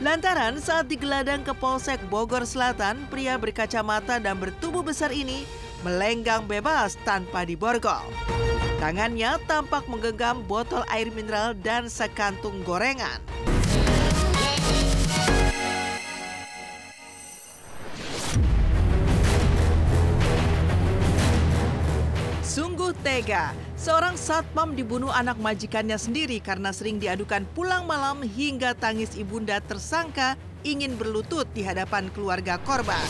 Lantaran saat digelandang ke Polsek Bogor Selatan, pria berkacamata dan bertubuh besar ini melenggang bebas tanpa diborgol. Tangannya tampak menggenggam botol air mineral dan sekantung gorengan. Sungguh tega, seorang satpam dibunuh anak majikannya sendiri karena sering diadukan pulang malam hingga tangis ibunda tersangka ingin berlutut di hadapan keluarga korban.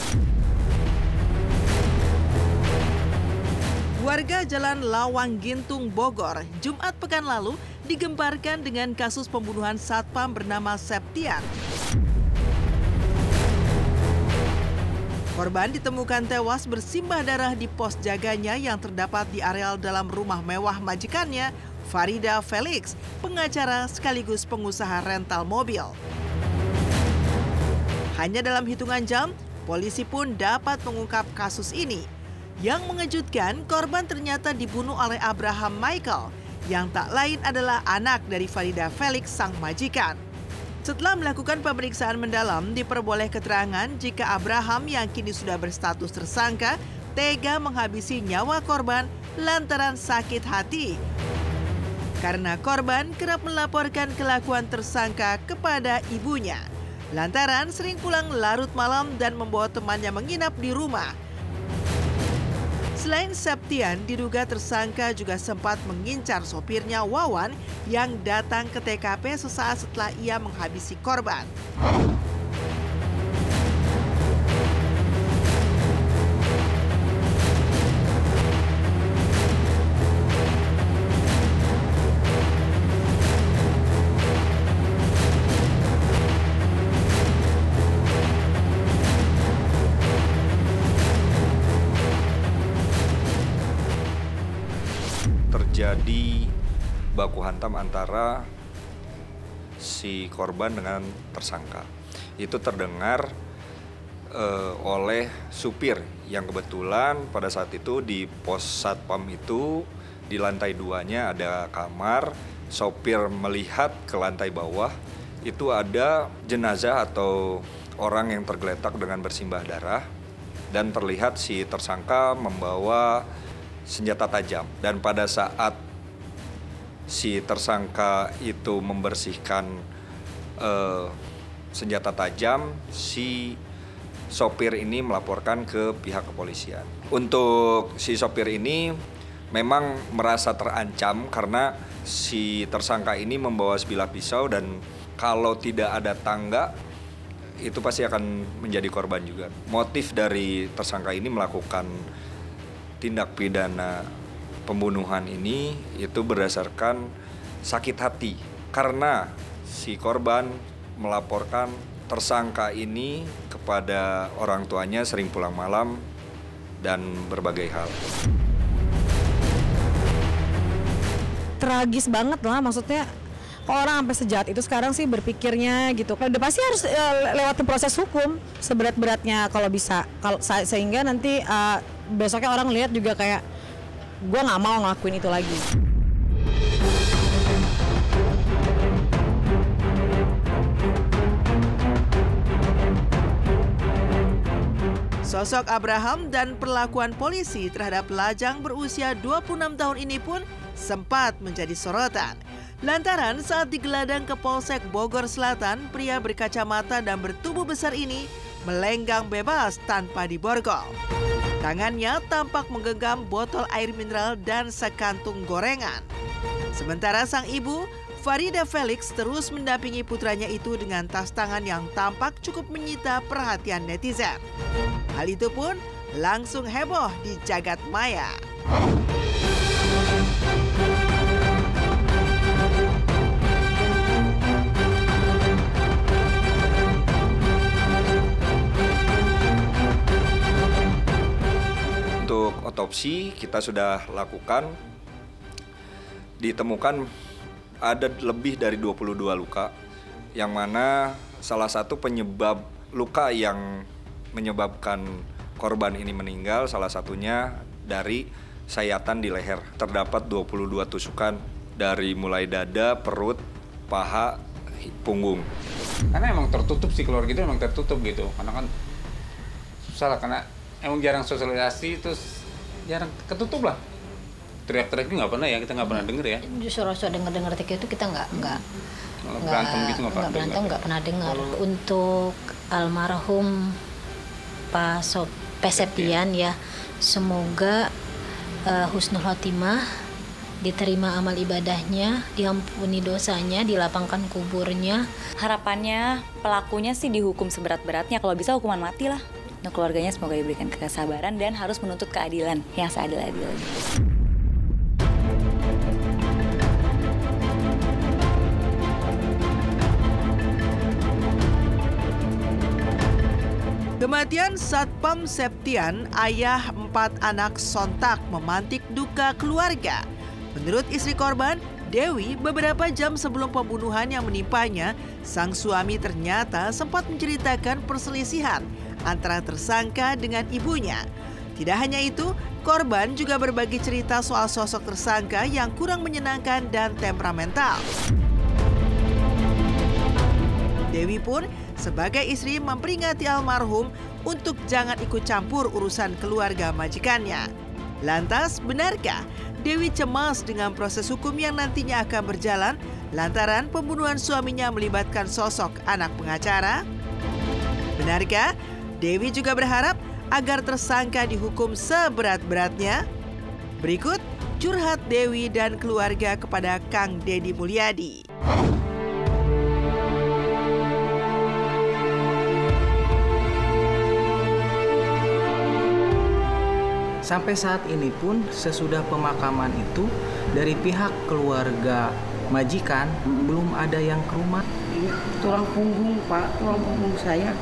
Warga Jalan Lawang Gintung, Bogor, Jumat pekan lalu digemparkan dengan kasus pembunuhan satpam bernama Septian. Korban ditemukan tewas bersimbah darah di pos jaganya yang terdapat di areal dalam rumah mewah majikannya, Farida Felix, pengacara sekaligus pengusaha rental mobil. Hanya dalam hitungan jam, polisi pun dapat mengungkap kasus ini. Yang mengejutkan, korban ternyata dibunuh oleh Abraham Michael, yang tak lain adalah anak dari Farida Felix, sang majikan. Setelah melakukan pemeriksaan mendalam, diperboleh keterangan jika Abraham yang kini sudah berstatus tersangka tega menghabisi nyawa korban lantaran sakit hati. Karena korban kerap melaporkan kelakuan tersangka kepada ibunya, lantaran sering pulang larut malam dan membawa temannya menginap di rumah. Selain Septian, diduga tersangka juga sempat mengincar sopirnya Wawan yang datang ke TKP sesaat setelah ia menghabisi korban. Terjadi baku hantam antara si korban dengan tersangka. Itu terdengar oleh supir yang kebetulan pada saat itu di pos satpam itu di lantai 2-nya ada kamar. Sopir melihat ke lantai bawah itu ada jenazah atau orang yang tergeletak dengan bersimbah darah dan terlihat si tersangka membawa senjata tajam. Dan pada saat si tersangka itu membersihkan senjata tajam, si sopir ini melaporkan ke pihak kepolisian. Untuk si sopir ini memang merasa terancam karena si tersangka ini membawa sebilah pisau dan kalau tidak ada tangga itu pasti akan menjadi korban juga. Motif dari tersangka ini melakukan tindak pidana pembunuhan ini itu berdasarkan sakit hati karena si korban melaporkan tersangka ini kepada orang tuanya sering pulang malam dan berbagai hal. Tragis banget lah, maksudnya orang sampai sejahat itu sekarang sih berpikirnya gitu. Udah pasti harus lewatin proses hukum seberat-beratnya kalau bisa. Sehingga nanti besoknya orang lihat juga kayak gue nggak mau ngelakuin itu lagi. Sosok Abraham dan perlakuan polisi terhadap lajang berusia 26 tahun ini pun sempat menjadi sorotan. Lantaran saat digelandang ke Polsek Bogor Selatan, pria berkacamata dan bertubuh besar ini melenggang bebas tanpa diborgol. Tangannya tampak menggenggam botol air mineral dan sekantung gorengan. Sementara sang ibu, Farida Felix, terus mendampingi putranya itu dengan tas tangan yang tampak cukup menyita perhatian netizen. Hal itu pun langsung heboh di jagat maya. Untuk otopsi kita sudah lakukan, ditemukan ada lebih dari 22 luka, yang mana salah satu penyebab luka yang menyebabkan korban ini meninggal, salah satunya dari sayatan di leher. Terdapat 22 tusukan dari mulai dada, perut, paha, punggung. Karena emang tertutup sih, keluarga itu emang tertutup gitu. Karena kan susah lah, karena emang jarang sosialisasi, terus jarang ketutup lah. Teriak-teriak itu nggak pernah ya, kita nggak pernah denger ya. Justru denger itu kita nggak berantem gitu nggak pernah dengar. Untuk almarhum Pak Septian ya, semoga husnul khotimah, diterima amal ibadahnya, diampuni dosanya, dilapangkan kuburnya. Harapannya pelakunya sih dihukum seberat-beratnya, kalau bisa hukuman mati lah. Untuk keluarganya semoga diberikan kesabaran dan harus menuntut keadilan yang seadil-adilnya. Kematian Satpam Septian, ayah 4 anak, sontak memantik duka keluarga. Menurut istri korban, Dewi, beberapa jam sebelum pembunuhan yang menimpanya, sang suami ternyata sempat menceritakan perselisihan antara tersangka dengan ibunya. Tidak hanya itu, korban juga berbagi cerita soal sosok tersangka yang kurang menyenangkan dan temperamental. Dewi pun sebagai istri memperingati almarhum untuk jangan ikut campur urusan keluarga majikannya. Lantas, benarkah Dewi cemas dengan proses hukum yang nantinya akan berjalan lantaran pembunuhan suaminya melibatkan sosok anak pengacara? Benarkah Dewi juga berharap agar tersangka dihukum seberat-beratnya? Berikut curhat Dewi dan keluarga kepada Kang Deddy Mulyadi. Sampai saat ini pun sesudah pemakaman itu dari pihak keluarga majikan belum ada yang ke rumah. Tulang punggung Pak, tulang punggung saya.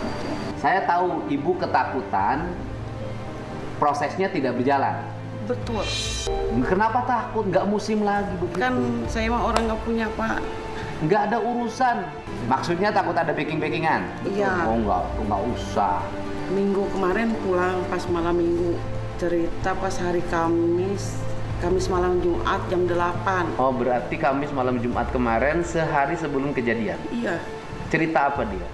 Saya tahu ibu ketakutan, prosesnya tidak berjalan. Betul. Kenapa takut? Nggak musim lagi begitu. Kan saya mah orang nggak punya Pak. Nggak ada urusan. Maksudnya takut ada backing-backingan? Iya. Oh nggak usah. Minggu kemarin pulang pas malam minggu. Cerita pas hari Kamis malam Jumat jam 8. Oh berarti Kamis malam Jumat kemarin sehari sebelum kejadian? Iya. Cerita apa dia?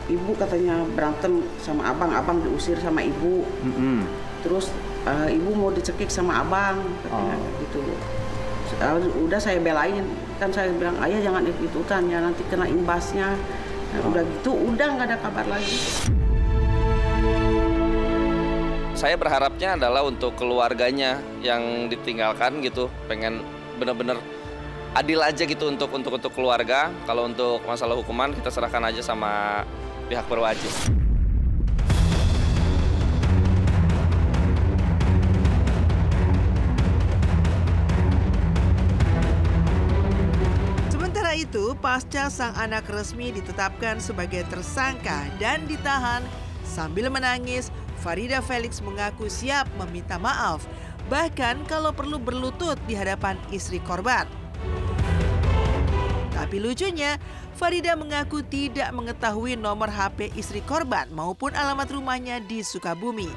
Ibu katanya berantem sama abang diusir sama ibu. Terus ibu mau dicekik sama abang, katanya gitu. Udah saya belain, kan saya bilang ayah jangan ikut-ikutan ya nanti kena imbasnya. Nah, udah gitu udah nggak ada kabar lagi. Saya berharapnya adalah untuk keluarganya yang ditinggalkan gitu, pengen benar-benar adil aja gitu untuk keluarga. Kalau untuk masalah hukuman kita serahkan aja sama pihak berwajib. Sementara itu, pasca sang anak resmi ditetapkan sebagai tersangka dan ditahan, sambil menangis, Farida Felix mengaku siap meminta maaf, bahkan kalau perlu berlutut di hadapan istri korban. Tapi lucunya, Farida mengaku tidak mengetahui nomor HP istri korban maupun alamat rumahnya di Sukabumi.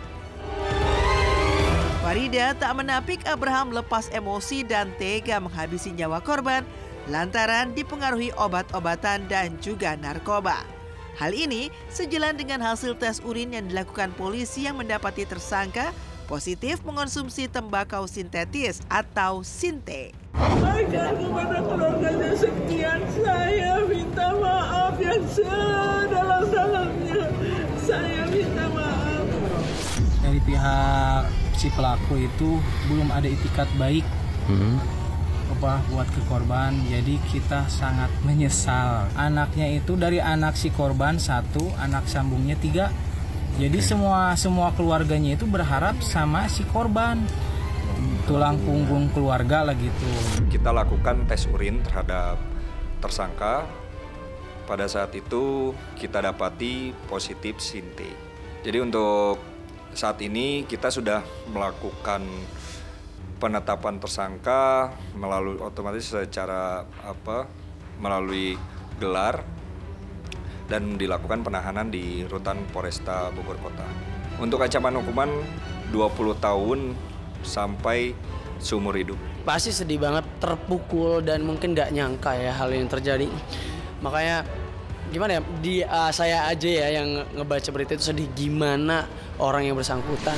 Farida tak menapik Abraham lepas emosi dan tega menghabisi nyawa korban lantaran dipengaruhi obat-obatan dan juga narkoba. Hal ini sejalan dengan hasil tes urin yang dilakukan polisi yang mendapati tersangka positif mengonsumsi tembakau sintetis atau sinte. Agar kepada keluarganya Septian, saya minta maaf yang sedalam-dalamnya. Saya minta maaf. Dari pihak si pelaku itu belum ada itikat baik buat ke korban, jadi kita sangat menyesal. Anaknya itu dari anak si korban 1, anak sambungnya 3. Jadi semua keluarganya itu berharap sama si korban, tulang punggung keluarga lah gitu. Kita lakukan tes urin terhadap tersangka. Pada saat itu kita dapati positif sinte. Jadi untuk saat ini kita sudah melakukan penetapan tersangka melalui otomatis melalui gelar dan dilakukan penahanan di Rutan Polresta Bogor Kota. Untuk ancaman hukuman 20 tahun sampai seumur hidup. Pasti sedih banget, terpukul dan mungkin gak nyangka ya hal yang terjadi. Makanya gimana ya, saya aja ya yang ngebaca berita itu sedih gimana orang yang bersangkutan.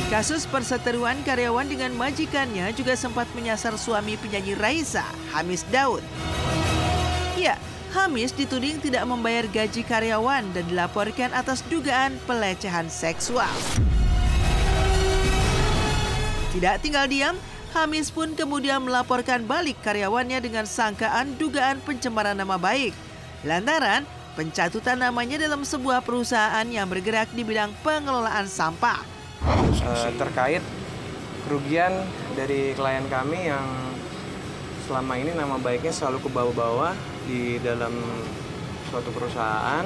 Kasus perseteruan karyawan dengan majikannya juga sempat menyasar suami penyanyi Raisa, Hamis Daud. Ya, Hamis dituding tidak membayar gaji karyawan dan dilaporkan atas dugaan pelecehan seksual. Tidak tinggal diam, Hamis pun kemudian melaporkan balik karyawannya dengan sangkaan dugaan pencemaran nama baik. Lantaran pencatutan namanya dalam sebuah perusahaan yang bergerak di bidang pengelolaan sampah. Terkait kerugian dari klien kami yang selama ini nama baiknya selalu kebawa-bawa di dalam suatu perusahaan,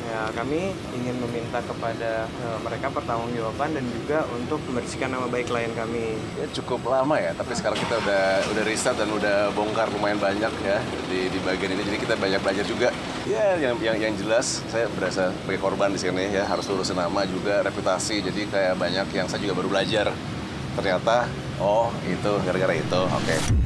ya kami ingin meminta kepada mereka pertanggungjawaban dan juga untuk membersihkan nama baik klien kami. Ya, cukup lama ya, tapi sekarang kita udah riset dan udah bongkar lumayan banyak ya di bagian ini, jadi kita banyak belajar juga. Ya, yang jelas saya berasa sebagai korban di sini ya, harus lurusin nama juga, reputasi, jadi kayak banyak yang saya juga baru belajar. Ternyata, oh itu gara-gara itu, oke.